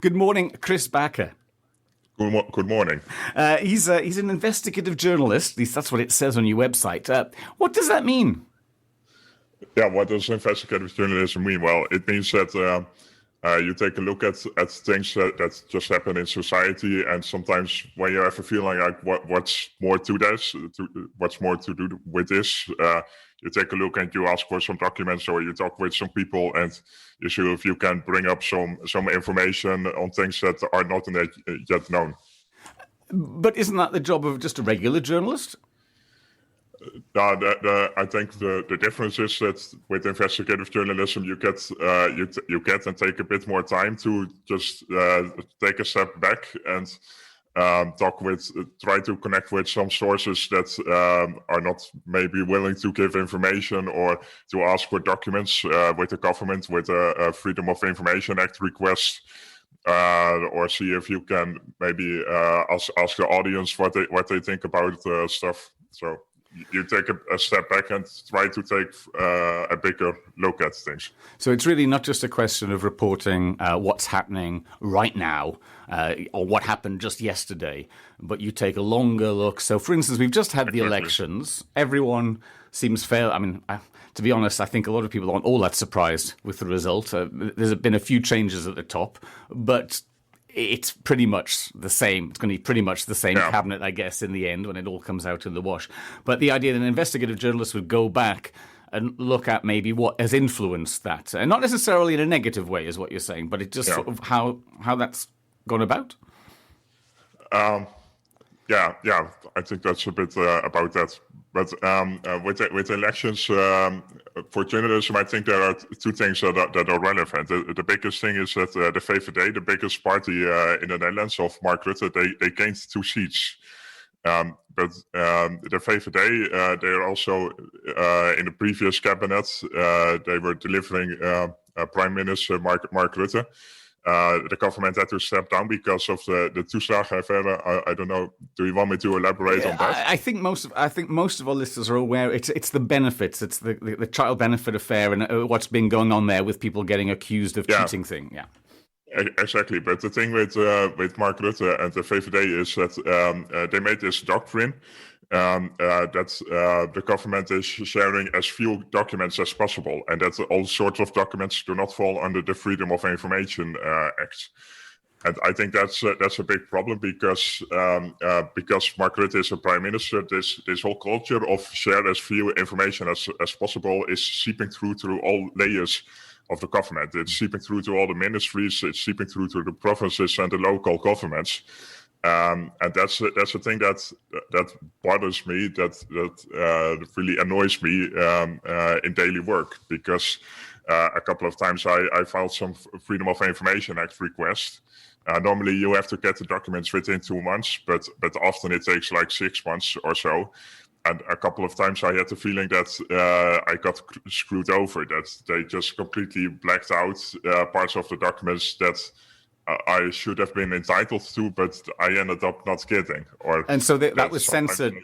Good morning, Chris Bakker. Good morning. He's an investigative journalist. At least that's what it says on your website. What does that mean? Yeah, what does investigative journalism mean? Well, it means that you take a look at things that just happen in society, and sometimes when you have a feeling like what's more to this, what's more to do with this, you take a look and you ask for some documents, or you talk with some people, and you see if you can bring up some information on things that are not yet known. But isn't that the job of just a regular journalist? I think the difference is that with investigative journalism, you get and take a bit more time to just take a step back and try to connect with some sources that are not maybe willing to give information, or to ask for documents with the government with a Freedom of Information Act request. Or see if you can maybe ask the audience what they think about stuff. So you take a step back and try to take a bigger look at things. So it's really not just a question of reporting what's happening right now or what happened just yesterday, but you take a longer look. So, for instance, we've just had the elections. Everyone seems fair. I mean, to be honest, I think a lot of people aren't all that surprised with the result. There's been a few changes at the top, but it's pretty much the same. It's going to be pretty much the same cabinet, I guess, in the end when it all comes out in the wash. But the idea that an investigative journalist would go back and look at maybe what has influenced that, and not necessarily in a negative way, is what you're saying, but it just sort of how that's gone about. Yeah, I think that's a bit about that. But with elections, for journalism, I think there are two things that are relevant. The biggest thing is that the VVD, the biggest party in the Netherlands of Mark Rutte, they gained 2 seats. But the VVD, they are also in the previous cabinet, they were delivering Prime Minister Mark Rutte. The government had to step down because of the toeslagenaffaire. I don't know. Do you want me to elaborate on that? I think most of our listeners are aware. It's the benefits. It's the child benefit affair and what's been going on there with people getting accused of cheating thing. Yeah. Exactly, but the thing with Mark Rutte and the VVD is that they made this doctrine that the government is sharing as few documents as possible, and that all sorts of documents do not fall under the Freedom of Information Act. And I think that's a big problem because Mark Rutte is a prime minister. This whole culture of share as few information as possible is seeping through all layers of the government. It's seeping through to all the ministries. It's seeping through to the provinces and the local governments. And that's the thing that bothers me, that really annoys me in daily work, because a couple of times I filed some Freedom of Information Act request. Normally you have to get the documents within 2 months, but often it takes like 6 months or so. And a couple of times I had the feeling that I got screwed over, that they just completely blacked out parts of the documents that I should have been entitled to, but I ended up not getting. And so that was censored.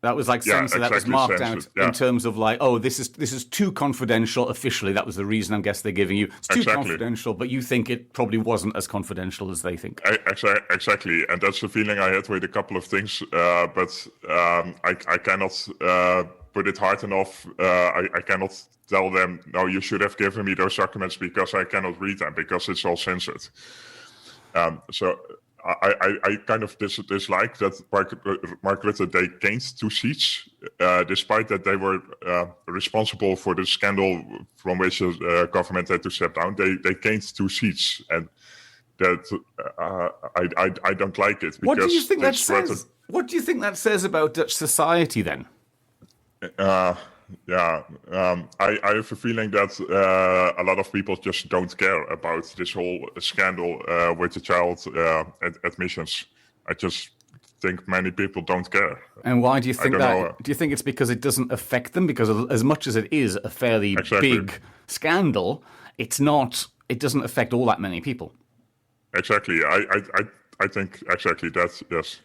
That was like censored. That was marked censored, out in terms of like, oh, this is too confidential officially. That was the reason I guess they're giving you. It's too confidential, but you think it probably wasn't as confidential as they think. Exactly, and that's the feeling I had with a couple of things. But I cannot put it hard enough. I cannot tell them, no, you should have given me those documents, because I cannot read them because it's all censored. So I kind of dislike that Mark Rutte, they gained 2 seats, despite that they were responsible for the scandal from which the government had to step down. They gained 2 seats, and that I don't like it. What do you think that says? What do you think that says about Dutch society then? I have a feeling that a lot of people just don't care about this whole scandal with the child admissions. I just think many people don't care. And why do you think that? Do you think it's because it doesn't affect them? Because as much as it is a fairly big scandal, it's not. It doesn't affect all that many people. Exactly. I think exactly that. Yes.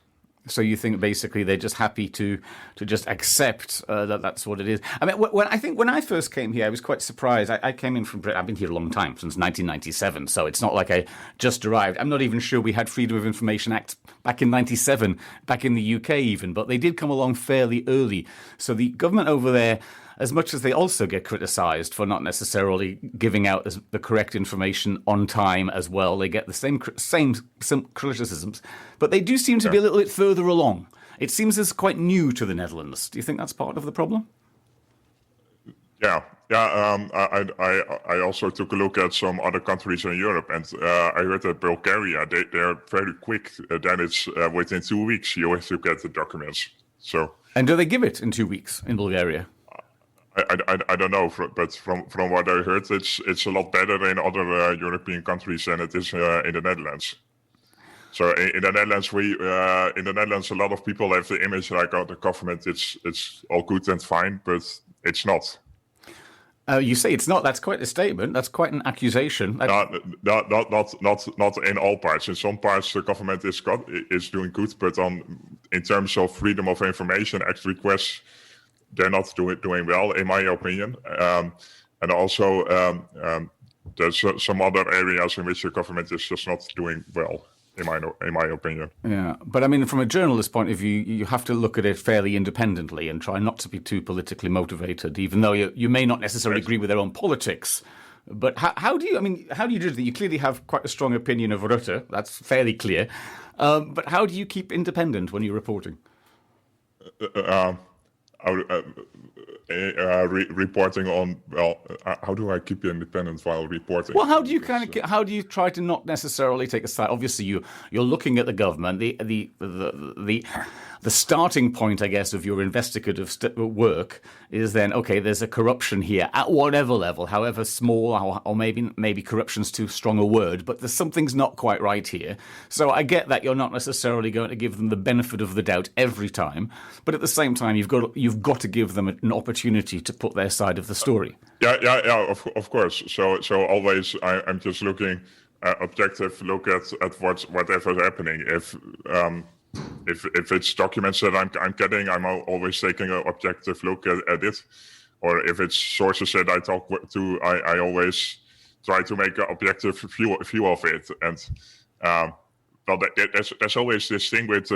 So you think basically they're just happy to just accept that that's what it is. I mean, when I first came here, I was quite surprised. I came in from Britain. I've been here a long time, since 1997. So it's not like I just arrived. I'm not even sure we had Freedom of Information Act back in 97, back in the UK even. But they did come along fairly early. So the government over there, as much as they also get criticised for not necessarily giving out the correct information on time as well, they get the same criticisms, but they do seem to be a little bit further along. It seems it's quite new to the Netherlands. Do you think that's part of the problem? Yeah. I also took a look at some other countries in Europe, and I heard that Bulgaria, they are very quick. Then it's within 2 weeks you have to get the documents. So. And do they give it in 2 weeks in Bulgaria? I don't know, but from what I heard, it's a lot better in other European countries than it is in the Netherlands. So in the Netherlands, a lot of people have the image like, oh, the government, it's all good and fine, but it's not. You say it's not. That's quite a statement. That's quite an accusation. Not in all parts. In some parts, the government is doing good, but in terms of Freedom of Information Act requests, they're not doing well, in my opinion. And also, there's some other areas in which the government is just not doing well, in my opinion. Yeah, but I mean, from a journalist's point of view, you have to look at it fairly independently and try not to be too politically motivated, even though you may not necessarily agree with their own politics. But how do you do that? You clearly have quite a strong opinion of Rutte. That's fairly clear. But how do you keep independent when you're reporting? Reporting on, how do I keep you independent while reporting? Well, how do you try to not necessarily take a side? Obviously, you're looking at the government. The starting point, I guess, of your investigative work is then, okay, there's a corruption here at whatever level, however small, or maybe corruption's too strong a word, but there's something's not quite right here. So I get that you're not necessarily going to give them the benefit of the doubt every time, but at the same time, you've got to give them an opportunity to put their side of the story. Yeah, of course. So always I'm just looking objective look at whatever's happening. If it's documents that I'm getting, I'm always taking an objective look at it. Or if it's sources that I talk to, I always try to make an objective view of it. And well, there's always this thing with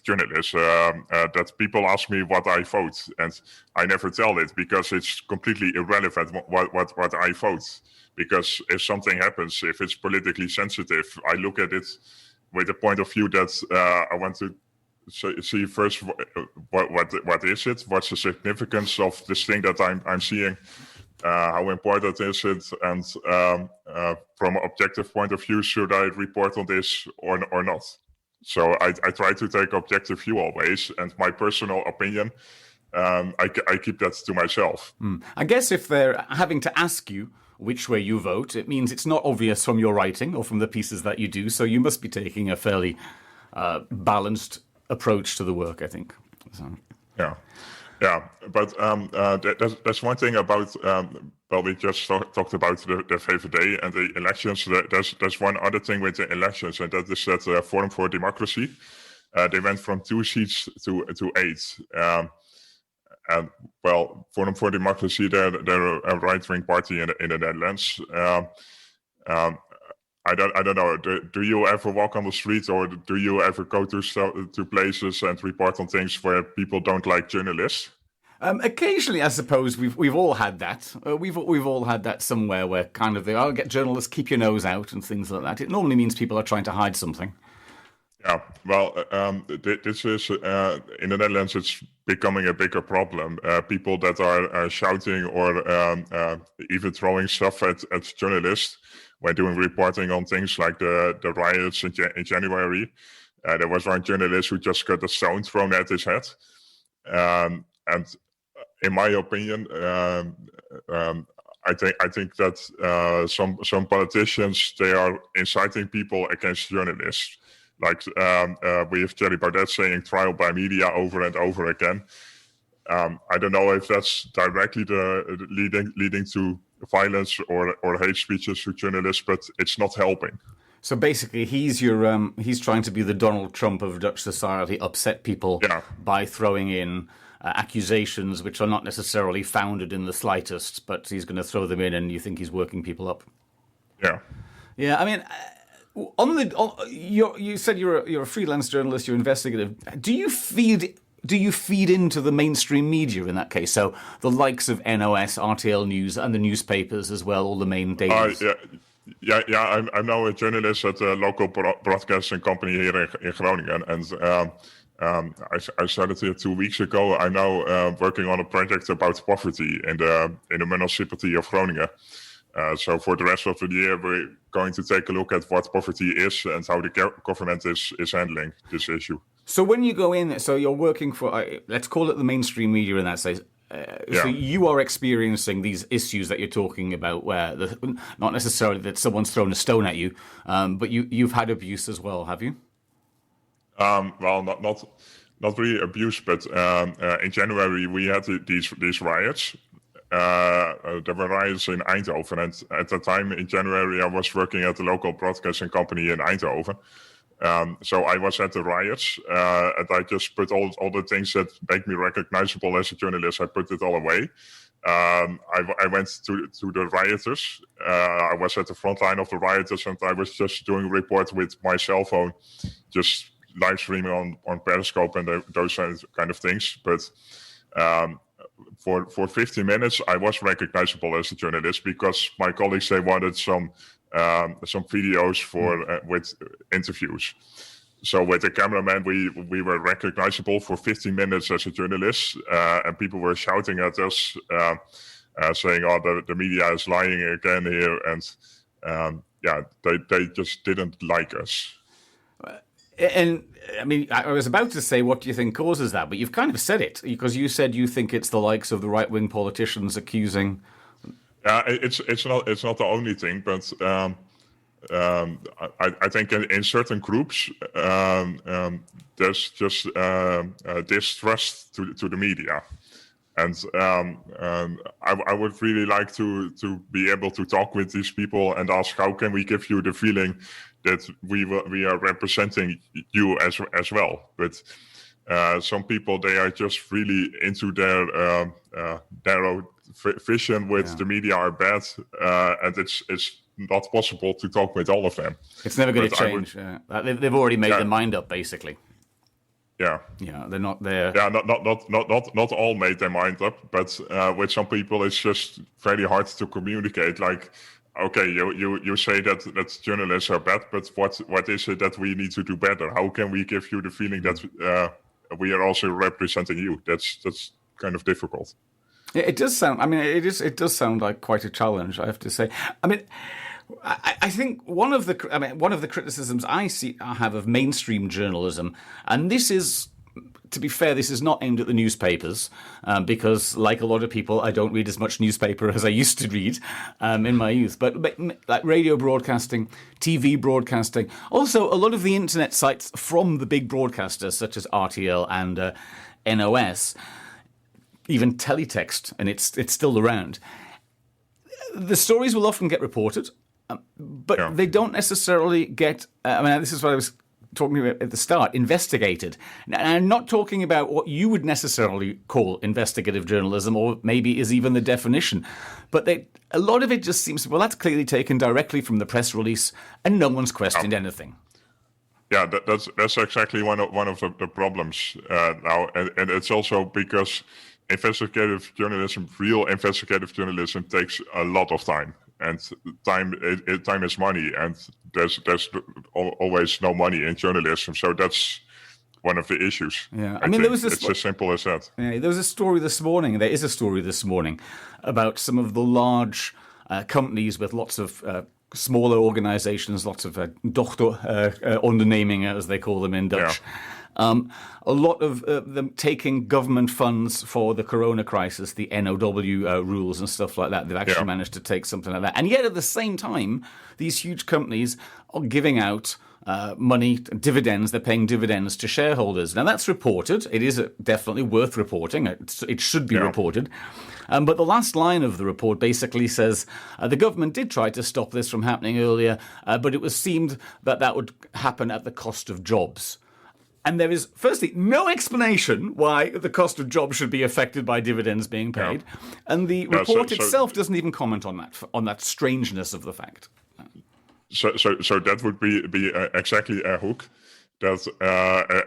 journalists that people ask me what I vote, and I never tell it because it's completely irrelevant what I vote. Because if something happens, if it's politically sensitive, I look at it with the point of view that I want to see first what is it, what's the significance of this thing that I'm seeing, how important is it, and from an objective point of view, should I report on this or not? So I try to take objective view always, and my personal opinion, I keep that to myself. I guess if they're having to ask you which way you vote, it means it's not obvious from your writing or from the pieces that you do, so you must be taking a fairly balanced approach to the work, I think. So. Yeah, but there's one thing about, well, we just talked about the VVD and the elections. There's one other thing with the elections, and that is that Forum for Democracy, they went from 2 seats to 8. And well, Forum for Democracy, they're a right-wing party in the Netherlands. I don't know. Do you ever walk on the street, or do you ever go to places and report on things where people don't like journalists? Occasionally, I suppose we've all had that. We've all had that somewhere where kind of I'll get journalists, keep your nose out and things like that. It normally means people are trying to hide something. Yeah, well, this is in the Netherlands. It's becoming a bigger problem. People that are shouting or even throwing stuff at journalists when doing reporting on things like the riots in January. There was one journalist who just got a stone thrown at his head, and in my opinion, I think that some politicians, they are inciting people against journalists. Like we have Thierry Baudet saying trial by media over and over again. I don't know if that's directly leading to violence or hate speeches to journalists, but it's not helping. So basically, he's trying to be the Donald Trump of Dutch society, upset people by throwing in accusations which are not necessarily founded in the slightest, but he's going to throw them in, and you think he's working people up. Yeah. Yeah, I mean, you said you're a freelance journalist, you're investigative. Do you feed into the mainstream media in that case? So the likes of NOS, RTL News, and the newspapers as well, all the main dailies. Yeah. I'm now a journalist at a local broadcasting company here in Groningen, and I started here 2 weeks ago. I'm now working on a project about poverty in the municipality of Groningen. So for the rest of the year, we're going to take a look at what poverty is and how the government is handling this issue. So when you go in, so you're working for, let's call it the mainstream media in that sense. So you are experiencing these issues that you're talking about, where not necessarily that someone's thrown a stone at you, but you've had abuse as well, have you? Well, not really abuse, but in January we had these riots. There were riots in Eindhoven, and at the time in January I was working at the local broadcasting company in Eindhoven. So I was at the riots, and I just put all the things that make me recognizable as a journalist, I put it all away. I went to the rioters. I was at the front line of the rioters, and I was just doing a report with my cell phone, just live streaming on Periscope and those kind of things. But for 15 minutes, I was recognizable as a journalist because my colleagues, they wanted some videos for with interviews. So with the cameraman, we were recognizable for 15 minutes as a journalist, and people were shouting at us, saying, "Oh, the media is lying again here," and they just didn't like us. And I mean, I was about to say, what do you think causes that? But you've kind of said it, because you said you think it's the likes of the right-wing politicians accusing. It's not the only thing, but I think in certain groups there's just distrust to the media, and I would really like to be able to talk with these people and ask, how can we give you the feeling that we are representing you as well? But some people, they are just really into their narrow vision with the media are bad, and it's not possible to talk with all of them. It's never going to change. They've already made their mind up, basically. Yeah, they're not there. Yeah, not all made their mind up, but with some people, it's just very hard to communicate. Like, okay, you say that journalists are bad, but what is it that we need to do better? How can we give you the feeling that we are also representing you? That's kind of difficult. It does sound. I mean, it does sound like quite a challenge, I have to say. I mean, I think one of the criticisms I have of mainstream journalism, and this is, to be fair, this is not aimed at the newspapers, because, like a lot of people, I don't read as much newspaper as I used to read in my youth. But like radio broadcasting, TV broadcasting, also a lot of the internet sites from the big broadcasters such as RTL and NOS. Even teletext, and it's still around. The stories will often get reported, but they don't necessarily get. I mean, this is what I was talking about at the start. Investigated. Now, I'm not talking about what you would necessarily call investigative journalism, or maybe is even the definition. But a lot of it just seems, well, that's clearly taken directly from the press release, and no one's questioned anything. Yeah, that's exactly one of the problems now, and it's also because real investigative journalism takes a lot of time, and time is money, and there's always no money in journalism, so that's one of the issues. Yeah, I mean, it's as simple as that. Yeah, there is a story this morning about some of the large companies with lots of smaller organizations, lots of Dochterondernemingen, as they call them in Dutch. Yeah. A lot of them taking government funds for the corona crisis, the NOW rules and stuff like that. They've actually managed to take something like that. And yet at the same time, these huge companies are giving out money, dividends. They're paying dividends to shareholders. Now, that's reported. It is definitely worth reporting. It should be reported. But the last line of the report basically says the government did try to stop this from happening earlier, but it was seemed that would happen at the cost of jobs. And there is, firstly, no explanation why the cost of jobs should be affected by dividends being paid. Yeah. And the report itself doesn't even comment on that strangeness of the fact. So that would be exactly a hook that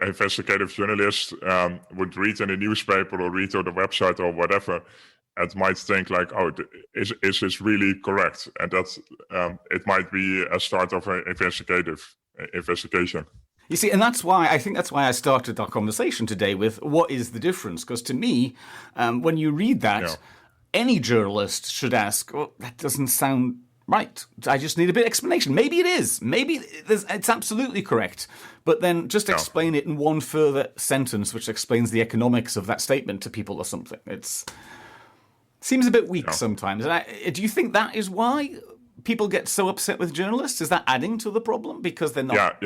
an investigative journalist would read in a newspaper or read on the website or whatever, and might think like, oh, is this really correct? And that it might be a start of an investigation. You see, and that's why I started our conversation today with what is the difference? Because to me, when you read that, any journalist should ask, well, that doesn't sound right. I just need a bit of explanation. Maybe it is. Maybe it's absolutely correct. But then just explain it in one further sentence, which explains the economics of that statement to people or something. It seems a bit weak sometimes. Do you think that is why people get so upset with journalists? Is that adding to the problem because they're not?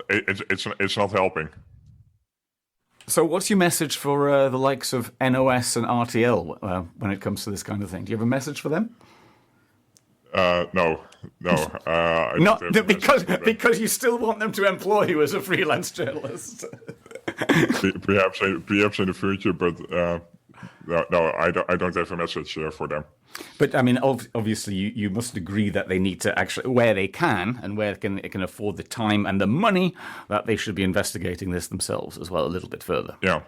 It's not helping. So, what's your message for the likes of NOS and RTL when it comes to this kind of thing? Do you have a message for them? No. Not because you still want them to employ you as a freelance journalist. perhaps in the future, but no, I don't have a message for them. But I mean, obviously, you must agree that they need to actually, where they can and where they can afford the time and the money, that they should be investigating this themselves as well a little bit further. Yeah.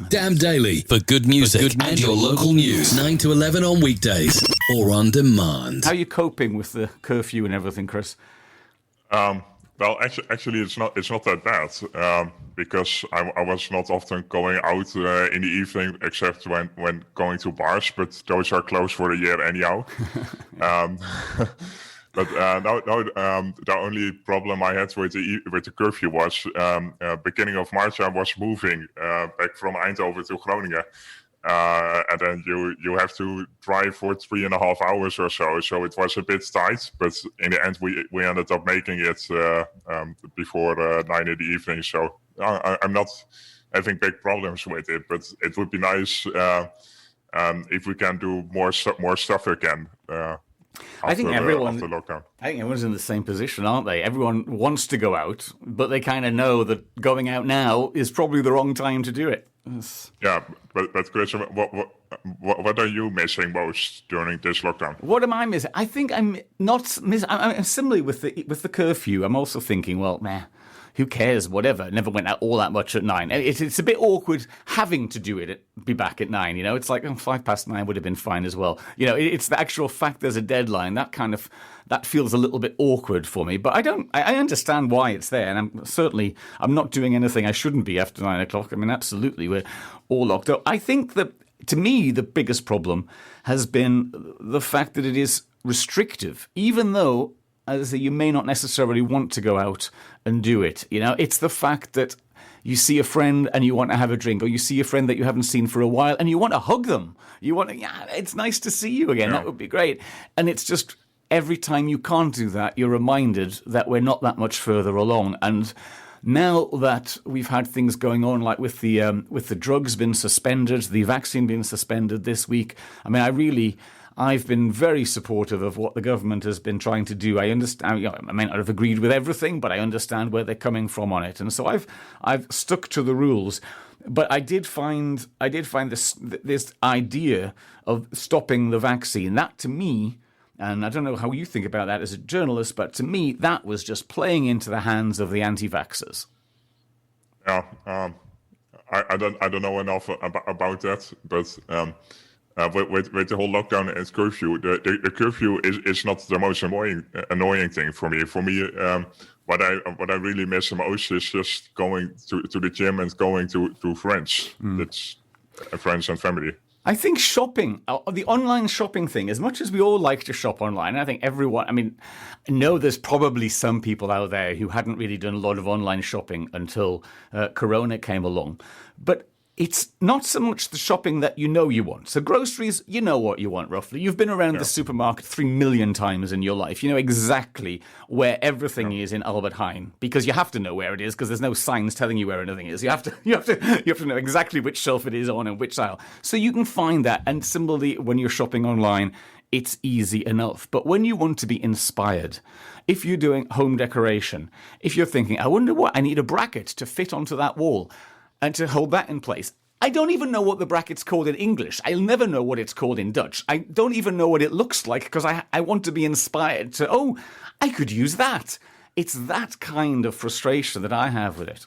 Damn Daily for good music and your local news. 9 to 11 on weekdays or on demand. How are you coping with the curfew and everything, Chris? Well, actually, it's not that bad because I was not often going out in the evening, except when going to bars. But those are closed for the year anyhow. But the only problem I had with the curfew was beginning of March. I was moving back from Eindhoven to Groningen. And then you have to drive for 3.5 hours or so. So it was a bit tight, but in the end we ended up making it before 9 in the evening. So I'm not having big problems with it, but it would be nice if we can do more stuff again. I think everyone's in the same position, aren't they? Everyone wants to go out, but they kind of know that going out now is probably the wrong time to do it. Yeah, but Chris, what are you missing most during this lockdown? What am I missing? I think I'm not missing. I'm similarly with the curfew. I'm also thinking, well, who cares? Whatever. Never went out all that much at 9. It's a bit awkward having to do it. Be back at 9. You know, it's like 9:05 would have been fine as well. You know, it's the actual fact there's a deadline that feels a little bit awkward for me. But I understand why it's there, and I'm not doing anything I shouldn't be after 9 o'clock. I mean, absolutely, we're all locked up. I think that to me the biggest problem has been the fact that it is restrictive, even though, as I say, you may not necessarily want to go out and do it. You know, it's the fact that you see a friend and you want to have a drink, or you see a friend that you haven't seen for a while and you want to hug them. You want to, it's nice to see you again. Yeah. That would be great. And it's just every time you can't do that, you're reminded that we're not that much further along. And now that we've had things going on, like with the drugs being suspended, the vaccine being suspended this week, I mean, I've been very supportive of what the government has been trying to do. I understand. I may not have agreed with everything, but I understand where they're coming from on it, and so I've stuck to the rules. But I did find this idea of stopping the vaccine. That to me, and I don't know how you think about that as a journalist, but to me that was just playing into the hands of the anti-vaxxers. Yeah, I don't know enough about that, but. With the whole lockdown and curfew, the curfew is not the most annoying thing for me. For me, what I really miss the most is just going to the gym and going to friends. That's friends and family. I think shopping, the online shopping thing, as much as we all like to shop online, I think everyone, I mean, I know there's probably some people out there who hadn't really done a lot of online shopping until Corona came along. But it's not so much the shopping that you know you want. So groceries, you know what you want roughly. You've been around the supermarket 3 million times in your life. You know exactly where everything is in Albert Heijn, because you have to know where it is, because there's no signs telling you where anything is. You have to know exactly which shelf it is on and which aisle. So you can find that. And similarly, when you're shopping online, it's easy enough. But when you want to be inspired, if you're doing home decoration, if you're thinking, I wonder what, I need a bracket to fit onto that wall and to hold that in place. I don't even know what the bracket's called in English. I'll never know what it's called in Dutch. I don't even know what it looks like, because I want to be inspired to, I could use that. It's that kind of frustration that I have with it.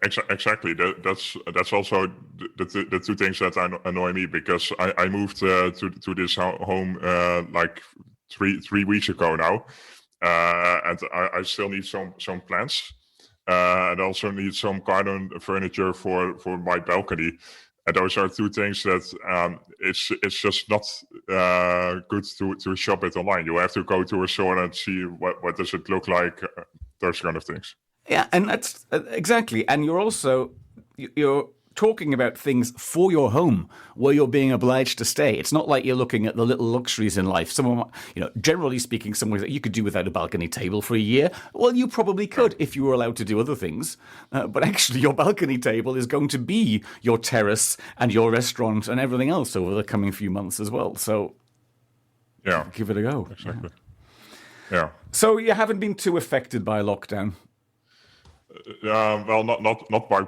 Exactly. That's also the two things that annoy me, because I moved to this home like three weeks ago now, and I still need some plants, and also need some garden furniture for my balcony. And those are two things that it's just not good to shop it online. You have to go to a store and see what does it look like, those kind of things. Yeah, and that's exactly. And you're talking about things for your home where you're being obliged to stay. It's not like you're looking at the little luxuries in life. Generally speaking, somewhere that you could do without a balcony table for a year. Well, you probably could if you were allowed to do other things. But actually, your balcony table is going to be your terrace and your restaurant and everything else over the coming few months as well. So, give it a go. Exactly. Yeah. So you haven't been too affected by lockdown? Well, not by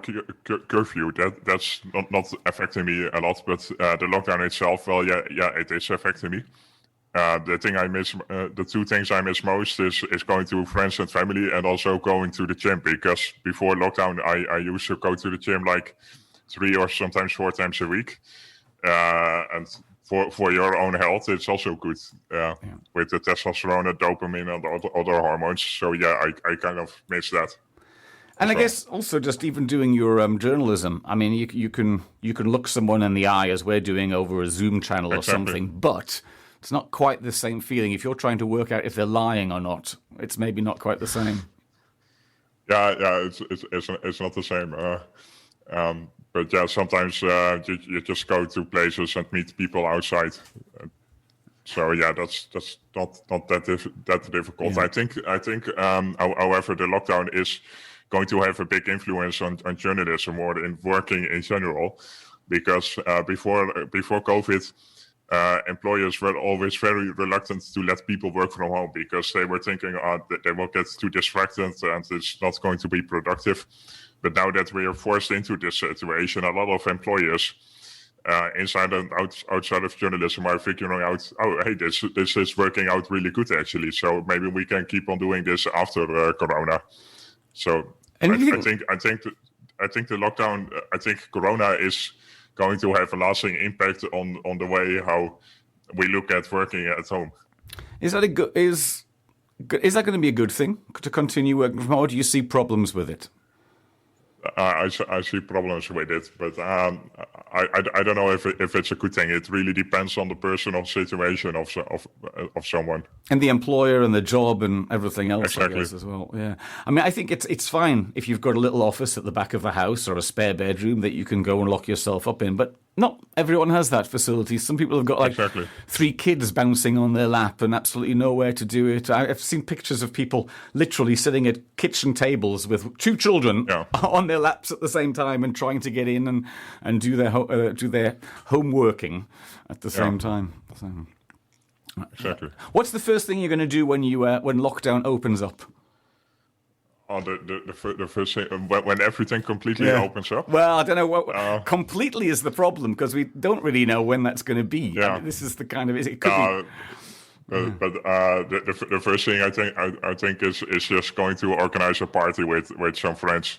curfew. That's not affecting me a lot. But the lockdown itself, well, it is affecting me. The two things I miss most is going to friends and family, and also going to the gym. Because before lockdown, I used to go to the gym like 3 or sometimes 4 times a week. And for your own health, it's also good with the testosterone, and dopamine, and other hormones. So I kind of miss that. And I guess also just even doing your journalism. I mean, you can look someone in the eye as we're doing over a Zoom channel or something, but it's not quite the same feeling. If you're trying to work out if they're lying or not, it's maybe not quite the same. Yeah, it's not the same. But yeah, sometimes you just go to places and meet people outside. So yeah, that's not that difficult. Yeah. I think. However, the lockdown is going to have a big influence on journalism or in working in general, because before COVID, employers were always very reluctant to let people work from home, because they were thinking that they will get too distracted and it's not going to be productive. But now that we are forced into this situation, a lot of employers inside and outside of journalism are figuring out, this is working out really good actually. So maybe we can keep on doing this after Corona. So I think the lockdown, I think Corona is going to have a lasting impact on the way how we look at working at home. Is that that going to be a good thing to continue working from home, or do you see problems with it? I see problems with it, but I don't know if it's a good thing. It really depends on the personal situation of someone, and the employer and the job and everything else. Exactly. I guess as well. Yeah, I mean, I think it's fine if you've got a little office at the back of a house or a spare bedroom that you can go and lock yourself up in, but not everyone has that facility. Some people have got 3 kids bouncing on their lap and absolutely nowhere to do it. I've seen pictures of people literally sitting at kitchen tables with 2 children on their laps at the same time and trying to get in and do their home working at the same time. So, exactly. What's the first thing you're going to do when lockdown opens up? The first thing, when everything completely opens up? Well, I don't know what completely is the problem, because we don't really know when that's going to be. Yeah. I mean, this is the kind of it could be. But the first thing I think is just going to organize a party with some friends,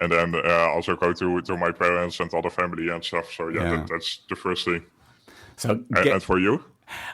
and then also go to my parents and other family and stuff. So that's the first thing. So and for you?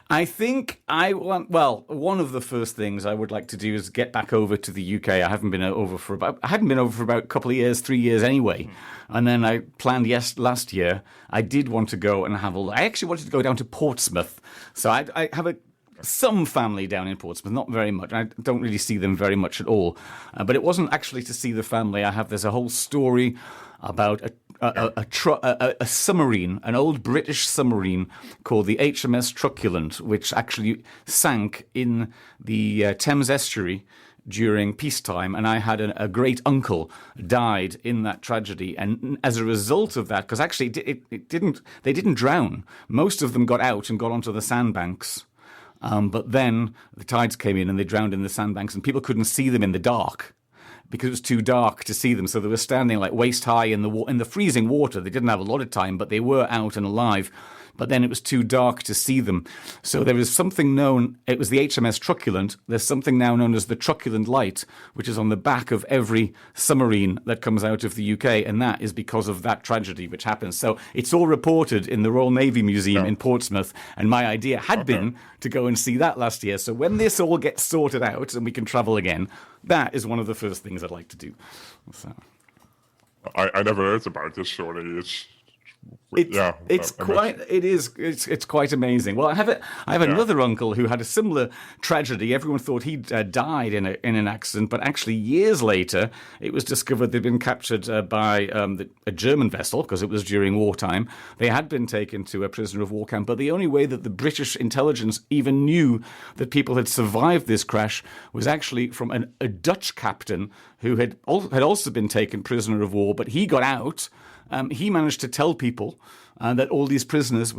I think one of the first things I would like to do is get back over to the UK. I hadn't been over for about a couple of years, 3 years anyway. And then I planned last year, I did want to go and I actually wanted to go down to Portsmouth. So I have some family down in Portsmouth, not very much. I don't really see them very much at all. But it wasn't actually to see the family. There's a whole story about a submarine, an old British submarine called the HMS Truculent, which actually sank in the Thames estuary during peacetime, and I had a great uncle died in that tragedy, and as a result of that, because actually they didn't drown. Most of them got out and got onto the sandbanks, but then the tides came in and they drowned in the sandbanks, and people couldn't see them in the dark because it was too dark to see them. So they were standing like waist high in the freezing water. They didn't have a lot of time, but they were out and alive. But then it was too dark to see them. So there is something known, it was the HMS Truculent. There's something now known as the Truculent Light, which is on the back of every submarine that comes out of the UK. And that is because of that tragedy which happened. So it's all reported in the Royal Navy Museum in Portsmouth. And my idea had been to go and see that last year. So when this all gets sorted out and we can travel again, that is one of the first things I'd like to do. So. I never heard about this story. It's quite amazing. Well, I have another uncle who had a similar tragedy. Everyone thought he'd died in an accident, but actually years later, it was discovered they'd been captured by a German vessel because it was during wartime. They had been taken to a prisoner of war camp, but the only way that the British intelligence even knew that people had survived this crash was actually from a Dutch captain who had also been taken prisoner of war, but he got out. He managed to tell people that all these prisoners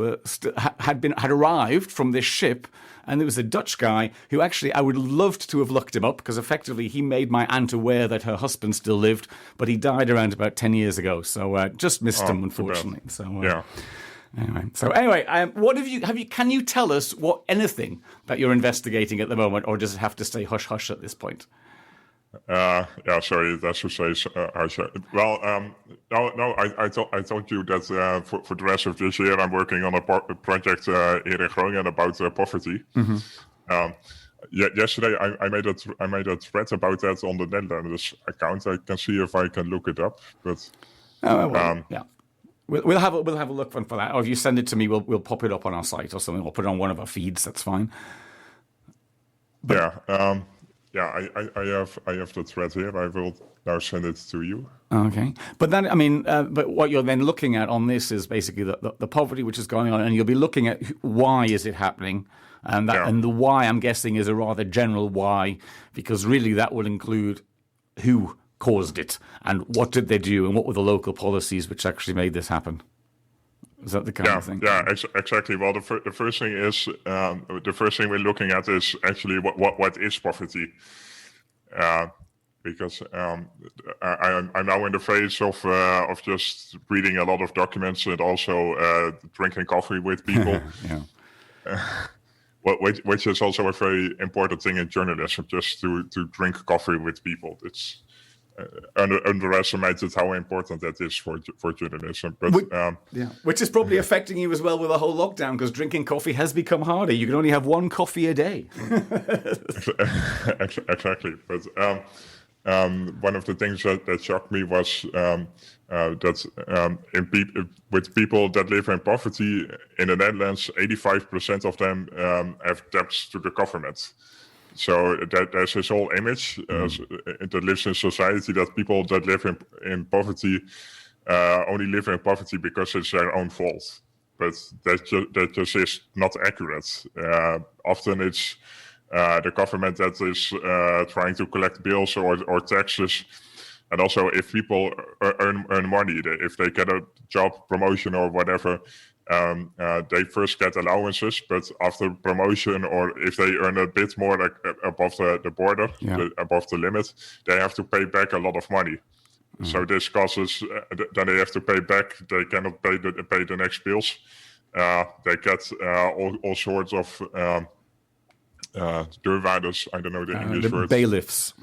had arrived from this ship, and there was a Dutch guy who actually I would have loved to have looked him up because effectively he made my aunt aware that her husband still lived, but he died around about 10 years ago, so just missed him unfortunately. So Anyway, what have you? Can you tell us anything that you're investigating at the moment, or does it have to stay hush hush at this point? Sorry, that's to say. I told you that for the rest of this year, I'm working on a project here in Groningen about poverty. Mm-hmm. Yesterday, I made a thread about that on the Netherlands account. I can see if I can look it up, but we'll have a look for that. Or if you send it to me, we'll pop it up on our site or something. We'll put it on one of our feeds. That's fine. I have the thread here. I will now send it to you. Okay, but but what you're then looking at on this is basically the poverty which is going on, and you'll be looking at why is it happening, and the why I'm guessing is a rather general why, because really that will include who caused it and what did they do and what were the local policies which actually made this happen. Is that the kind of thing? Yeah, exactly. Well, the first thing is the first thing we're looking at is actually what is poverty, because I'm now in the phase of just reading a lot of documents and also drinking coffee with people. Which is also a very important thing in journalism, just to drink coffee with people. It's underestimated how important that is for journalism. But which is probably affecting you as well with the whole lockdown, because drinking coffee has become harder. You can only have one coffee a day. Exactly. But one of the things that shocked me was that with people that live in poverty in the Netherlands, 85% of them have debts to the government. So there's this whole image that lives in society that people that live in poverty only live in poverty because it's their own fault. But that just is not accurate. Often it's the government that is trying to collect bills or taxes. And also if people earn money, if they get a job promotion or whatever, they first get allowances, but after promotion or if they earn a bit more above the border, above the limit, they have to pay back a lot of money. Mm-hmm. So this causes, then they have to pay back, they cannot pay the next bills. They get all sorts of deurwaarders, I don't know the English word. Bailiffs.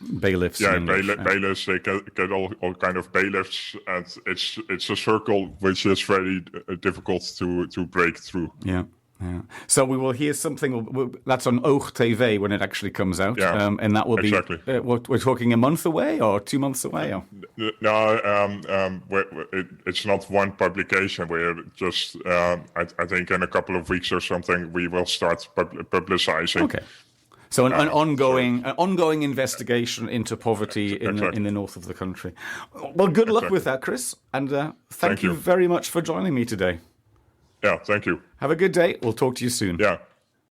Yeah, bailiffs. They get all kind of bailiffs, and it's a circle which is very difficult to break through. Yeah. So we will hear something that's on Oog TV when it actually comes out, and that will be we're talking a month away or 2 months away. Or? No, it's not one publication. We're just I think in a couple of weeks or something we will start publicizing. Okay. So an ongoing investigation into poverty in the north of the country. Well, good luck with that, Chris, and thank you very much for joining me today. Yeah, thank you. Have a good day. We'll talk to you soon. Yeah.